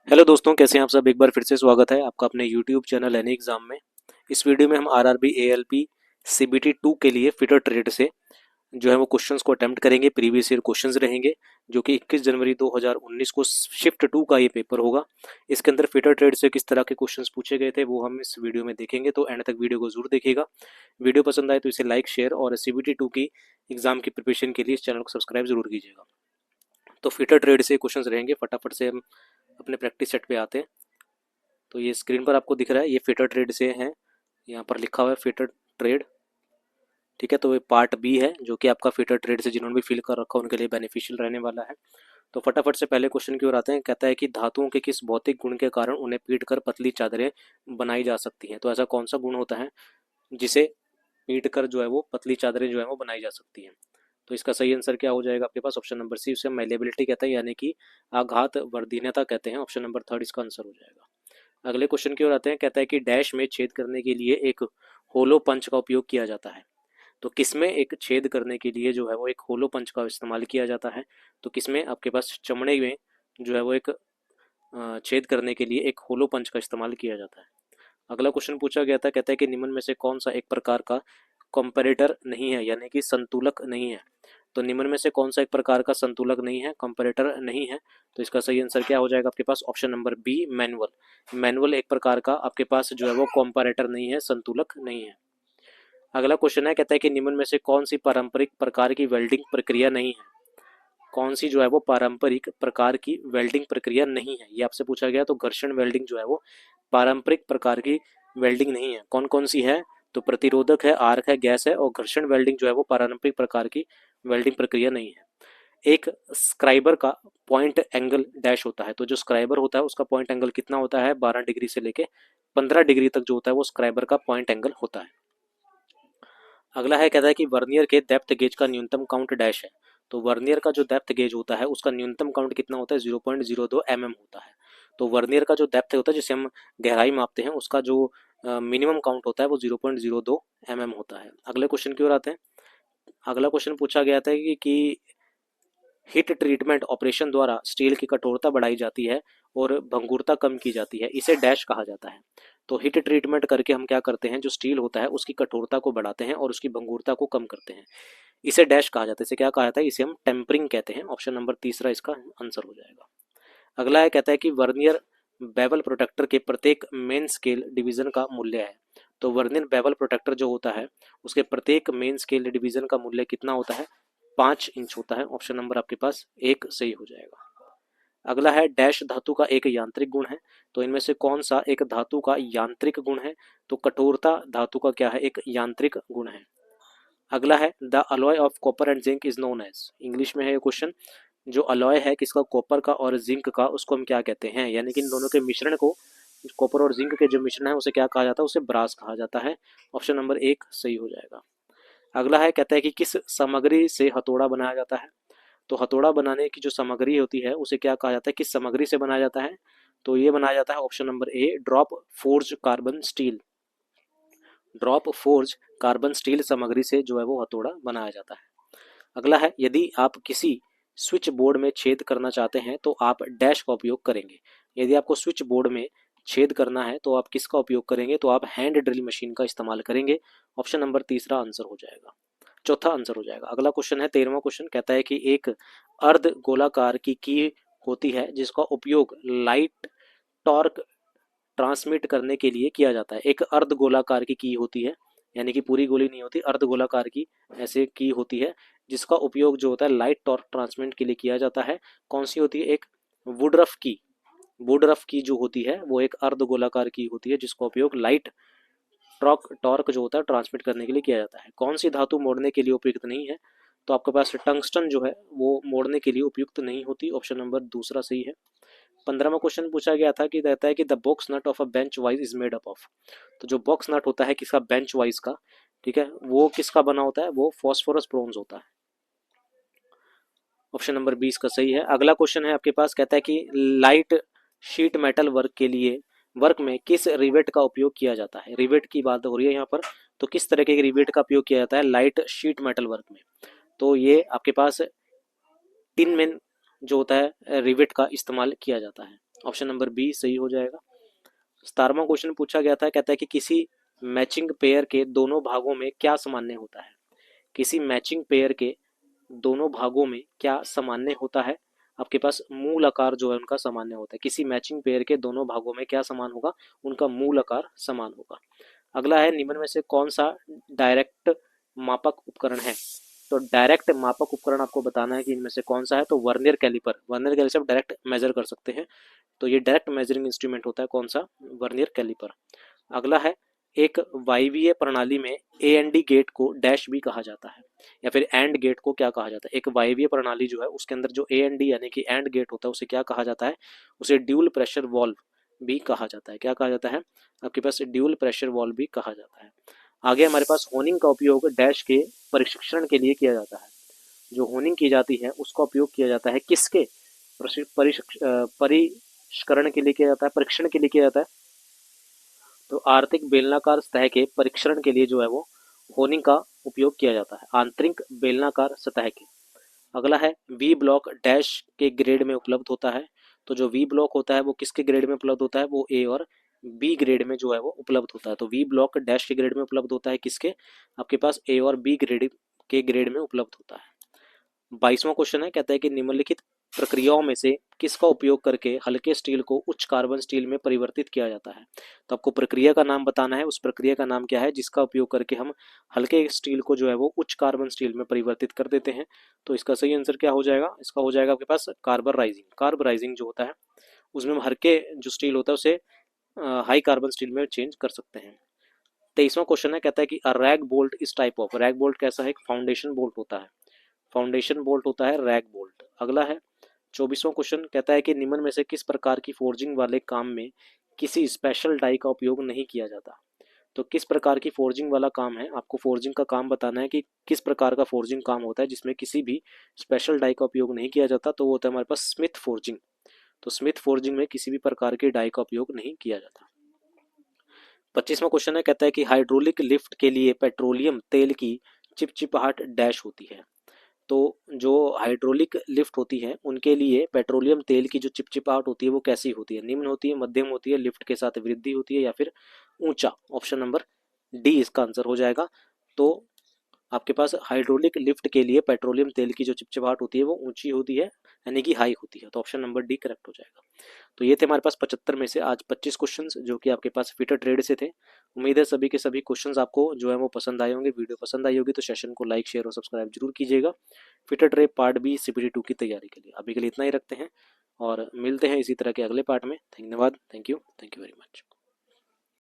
Hello दोस्तों, कैसे हैं आप सब। एक बार फिर से स्वागत है आपका अपने यूट्यूब चैनल एनी एग्जाम में। इस वीडियो में हम आरआरबी एएलपी सीबीटी 2 के लिए फिटर ट्रेड से जो है वो क्वेश्चंस को अटेम्प्ट करेंगे। प्रीवियस ईयर क्वेश्चंस रहेंगे जो कि 21 जनवरी 2019 को शिफ्ट 2 का ये पेपर होगा। इसके अंदर फिटर ट्रेड से किस तरह के क्वेश्चंस पूछे गए थे वो हम इस वीडियो में देखेंगे, तो एंड तक वीडियो को जरूर देखिएगा। वीडियो पसंद आए तो इसे लाइक शेयर और सीबीटी 2 की एग्जाम की प्रिपरेशन के लिए इस चैनल को सब्सक्राइब जरूर कीजिएगा। तो फिटर ट्रेड से क्वेश्चंस रहेंगे, फटाफट से हम अपने प्रैक्टिस सेट पे आते हैं। तो ये स्क्रीन पर आपको दिख रहा है, ये फिटर ट्रेड से है, यहाँ पर लिखा हुआ है फिटर ट्रेड। ठीक है, तो ये पार्ट बी है जो कि आपका फिटर ट्रेड से जिन्होंने भी फिल कर रखा है उनके लिए बेनिफिशियल रहने वाला है। तो फटाफट से पहले क्वेश्चन की ओर आते हैं। कहता है कि धातुओं के किस भौतिक गुण के कारण उन्हें पीट कर पतली चादरें बनाई जा सकती हैं। तो ऐसा कौन सा गुण होता है जिसे पीट कर जो है वो पतली चादरें जो है वो बनाई जा सकती हैं। तो इसका सही आंसर क्या हो जाएगा आपके पास, ऑप्शन नंबर सी, उसे मेलेबिलिटी कहते हैं, यानी कि आघात वर्धीनता कहते हैं। ऑप्शन नंबर थर्ड इसका आंसर हो जाएगा। अगले क्वेश्चन की ओर आते हैं। कहता है कि डैश में छेद करने के लिए एक होलो पंच का उपयोग किया जाता है। तो किसमें एक छेद करने के लिए जो है वो एक होलो पंच का इस्तेमाल किया जाता है। तो किसमें आपके पास चमड़े में जो है वो एक छेद करने के लिए एक होलो पंच का इस्तेमाल किया जाता है। अगला क्वेश्चन पूछा गया था। कहता है कि निम्न में से कौन सा एक प्रकार का कंपैरेटर नहीं है, यानी कि संतुलक नहीं है। तो निम्न में से कौन सा एक प्रकार का संतुलक नहीं है, कंपैरेटर नहीं है। तो इसका सही आंसर क्या हो जाएगा आपके पास, option number B, manual. Manual एक प्रकार का आपके पास जो है वो कंपैरेटर नहीं है, संतुलक नहीं है। अगला क्वेश्चन है, कहता है कि निम्न में से कौन सी पारंपरिक प्रकार की वेल्डिंग प्रक्रिया नहीं है। कौन सी जो है वो पारंपरिक प्रकार की वेल्डिंग प्रक्रिया नहीं है, ये आपसे पूछा गया। तो घर्षण वेल्डिंग जो है वो पारंपरिक प्रकार की वेल्डिंग नहीं है। कौन कौन सी है, तो प्रतिरोधक है, आर्क है, गैस है, और घर्षण वेल्डिंग जो है वो पारंपरिक प्रकार की वेल्डिंग प्रक्रिया नहीं है। एक स्क्राइबर का पॉइंट एंगल डैश होता है। तो जो स्क्राइबर होता है उसका पॉइंट एंगल कितना होता है, 12 डिग्री से लेके 15 डिग्री तक जो होता है वो स्क्राइबर का पॉइंट एंगल होता है। अगला है, कहता है कि वर्नियर के डेप्थ गेज का न्यूनतम काउंट डैश है। तो वर्नियर का जो डेप्थ गेज होता है उसका न्यूनतम काउंट कितना होता है, 0.02 mm होता है। तो वर्नियर का जो डेप्थ होता है जिसे हम गहराई मापते हैं उसका जो मिनिमम काउंट होता है वो 0.02 mm होता है। अगले क्वेश्चन की ओर आते हैं। अगला क्वेश्चन पूछा गया था कि हीट ट्रीटमेंट ऑपरेशन द्वारा स्टील की कठोरता बढ़ाई जाती है और भंगुरता कम की जाती है, इसे डैश कहा जाता है। तो हीट ट्रीटमेंट करके हम क्या करते हैं, जो स्टील होता है उसकी कठोरता को बढ़ाते हैं और उसकी भंगुरता को कम करते हैं, इसे डैश कहा जाता है। इसे क्या कहा जाता है, इसे हम टेम्परिंग कहते हैं। ऑप्शन नंबर तीसरा इसका आंसर हो जाएगा। अगला है, कहता है कि वर्नियर बेवल प्रोटेक्टर के प्रत्येक मेन स्केल डिवीजन का मूल्य है। तो वर्नियर बेवल प्रोटेक्टर जो होता है उसके प्रत्येक मेन स्केल डिवीजन का मूल्य कितना होता है, 5 इंच होता है। ऑप्शन नंबर आपके पास एक सही हो जाएगा। अगला है, डैश धातु का एक यांत्रिक गुण है। तो इनमें से कौन सा एक धातु का यांत्रिक गुण है, तो कठोरता धातु का क्या है, एक यांत्रिक गुण है। अगला है, the alloy of copper and zinc is known as. English में है ये क्वेश्चन। जो अलॉय है किसका, कॉपर का और जिंक का, उसको हम क्या कहते हैं, यानी कि इन दोनों के मिश्रण को, कॉपर और जिंक के जो मिश्रण है उसे क्या कहा जाता है, उसे ब्रास कहा जाता है। ऑप्शन नंबर एक सही हो जाएगा। अगला है, कहता है कि किस सामग्री से हथौड़ा बनाया जाता है। तो हथौड़ा बनाने की जो सामग्री होती है उसे क्या कहा जाता है, किस सामग्री से बनाया जाता है। तो ये बनाया जाता है option number A, drop forge carbon steel. Drop forge carbon steel सामग्री से जो है वो हथौड़ा बनाया जाता है। अगला है, यदि आप किसी स्विच बोर्ड में छेद करना चाहते हैं तो आप डैश का उपयोग करेंगे। यदि आपको स्विच बोर्ड में छेद करना है तो आप किसका उपयोग करेंगे, तो आप हैंड ड्रिल मशीन का इस्तेमाल करेंगे। ऑप्शन नंबर तीसरा आंसर हो जाएगा, चौथा आंसर हो जाएगा। अगला क्वेश्चन है 13वां क्वेश्चन। कहता है कि एक अर्ध गोलाकार की होती है जिसका उपयोग लाइट टॉर्क ट्रांसमिट करने के लिए किया जाता है। एक अर्ध गोलाकार की होती है, यानी कि पूरी गोली नहीं होती, अर्ध गोलाकार की ऐसे की होती है जिसका उपयोग जो होता है लाइट टॉर्क ट्रांसमिट के लिए किया जाता है। कौन सी होती है, एक वुडरफ की। वुडरफ की जो होती है वो एक अर्ध गोलाकार की होती है जिसका उपयोग लाइट टॉर्क जो होता है ट्रांसमिट करने के लिए किया जाता है। कौन सी धातु मोड़ने के लिए उपयुक्त नहीं है, तो आपके पास टंगस्टन जो है वो मोड़ने के लिए उपयुक्त नहीं होती। ऑप्शन नंबर दूसरा सही है। 15वां क्वेश्चन पूछा गया था कि कहता है कि the box nut of a bench vice is made up of. तो जो बॉक्स नट होता है किसका, बेंच वाइज का, ठीक है, वो किसका बना होता है, वो फॉस्फोरस ब्रोंज होता है। ऑप्शन नंबर 20 का सही है। अगला क्वेश्चन है आपके पास, कहता है कि लाइट शीट मेटल वर्क के लिए वर्क में किस रिवेट का उपयोग किया जाता है। रिवेट की बात हो रही है यहाँ पर। तो किस तरह के रिवेट का उपयोग किया जाता है लाइट शीट मेटल वर्क में, तो ये आपके पास टिन में जो होता है रिवेट का इस्तेमाल किया जाता है। ऑप्शन नंबर बी सही हो जाएगा। 17वां क्वेश्चन पूछा गया था, कहता है कि किसी मैचिंग पेयर के दोनों भागों में क्या सामान्य होता है। किसी मैचिंग पेयर के दोनों भागों में क्या सामान्य होता है। आपके पास मूल आकार जो है उनका सामान्य होता है। किसी मैचिंग पेयर के दोनों भागों में क्या समान होगा, उनका मूल आकार समान होगा। अगला है, निम्न में से कौन सा डायरेक्ट मापक उपकरण है। तो डायरेक्ट मापक उपकरण आपको बताना है कि इनमें से कौन सा है। तो वर्नियर कैलिपर, वर्नियर कैलिपर से आप डायरेक्ट मेजर कर सकते हैं। तो ये डायरेक्ट मेजरिंग इंस्ट्रूमेंट होता है कौन सा, वर्नियर कैलिपर। अगला है, एक वायवीय प्रणाली में ए एंड डी गेट को डैश भी कहा जाता है, या फिर एंड गेट को क्या कहा जाता है। एक वायवीय प्रणाली जो है उसके अंदर जो ए एंड डी यानी कि एंड गेट होता है उसे क्या कहा जाता है, उसे ड्यूल प्रेशर वॉल्व भी कहा जाता है। क्या कहा जाता है, आपके पास ड्यूल प्रेशर वॉल्व भी कहा जाता है। आगे हमारे पास होनिंग का उपयोग डैश के परीक्षण के लिए किया जाता है। जो होनिंग की जाती है उसका उपयोग किया जाता है किसके परिष्करण के लिए किया जाता है, परीक्षण के लिए किया जाता है। तो आर्थिक बेलनाकार सतह के परीक्षण के लिए जो है वो होनिंग का उपयोग किया जाता है, आंतरिक बेलनाकार सतह के। अगला है, वी ब्लॉक डैश के ग्रेड में उपलब्ध होता है। तो जो वी ब्लॉक होता है वो किसके ग्रेड में उपलब्ध होता है, वो ए और बी ग्रेड में जो है वो उपलब्ध होता है। तो वी ब्लॉक डैश के ग्रेड में उपलब्ध होता है किसके, आपके पास ए और बी ग्रेड के ग्रेड में उपलब्ध होता है। 22वां क्वेश्चन है, कहता है कि निम्नलिखित प्रक्रियाओं में से किसका उपयोग करके हल्के स्टील को उच्च कार्बन स्टील में परिवर्तित किया जाता है। तो आपको प्रक्रिया का नाम बताना है, उस प्रक्रिया का नाम क्या है जिसका उपयोग करके हम हल्के स्टील को जो है वो उच्च कार्बन स्टील में परिवर्तित कर देते हैं। तो इसका सही आंसर क्या हो जाएगा, इसका हो जाएगा आपके पास कार्बराइजिंग। कार्बराइजिंग जो होता है उसमें हम हल्के जो स्टील होता है उसे हाई कार्बन स्टील में चेंज कर सकते हैं। 23वां क्वेश्चन है, कहता है कि रैग बोल्ट इस टाइप ऑफ, रैग बोल्ट कैसा है, एक फाउंडेशन बोल्ट होता है, फाउंडेशन बोल्ट होता है रैग बोल्ट। अगला है 24वां क्वेश्चन, कहता है कि निम्न में से किस प्रकार की फोर्जिंग वाले काम में किसी स्पेशल डाई का उपयोग नहीं किया जाता। तो किस प्रकार की फोर्जिंग वाला काम है, आपको फोर्जिंग का काम बताना है कि किस प्रकार का फोर्जिंग काम होता है जिसमें किसी भी स्पेशल डाई का उपयोग नहीं किया जाता। तो वो होता है हमारे पास स्मिथ फोर्जिंग। तो स्मिथ फोर्जिंग में किसी भी प्रकार के डाई का उपयोग नहीं किया जाता। 25वां क्वेश्चन है, कहता है कि हाइड्रोलिक लिफ्ट के लिए पेट्रोलियम तेल की चिपचिपाहट डैश होती है। तो जो हाइड्रोलिक लिफ्ट होती है उनके लिए पेट्रोलियम तेल की जो चिपचिपाहट होती है वो कैसी होती है, निम्न होती है, मध्यम होती है, लिफ्ट के साथ वृद्धि होती है, या फिर ऊंचा। ऑप्शन नंबर डी इसका आंसर हो जाएगा। तो आपके पास हाइड्रोलिक लिफ्ट के लिए पेट्रोलियम तेल की जो चिपचिपाहट होती है वो ऊंची होती है, यानी कि हाई होती है। तो ऑप्शन नंबर डी करेक्ट हो जाएगा। तो ये थे हमारे पास 75 में से आज 25 क्वेश्चंस जो कि आपके पास फिटर ट्रेड से थे। उम्मीद है सभी के सभी क्वेश्चंस आपको जो है वो पसंद आए होंगे। वीडियो पसंद आई होगी तो सेशन को लाइक शेयर और सब्सक्राइब जरूर कीजिएगा fitter trade part B CPT 2 की तैयारी के लिए। अभी के लिए इतना ही रखते हैं और मिलते हैं इसी तरह के अगले पार्ट में। धन्यवाद, थैंक यू वेरी मच।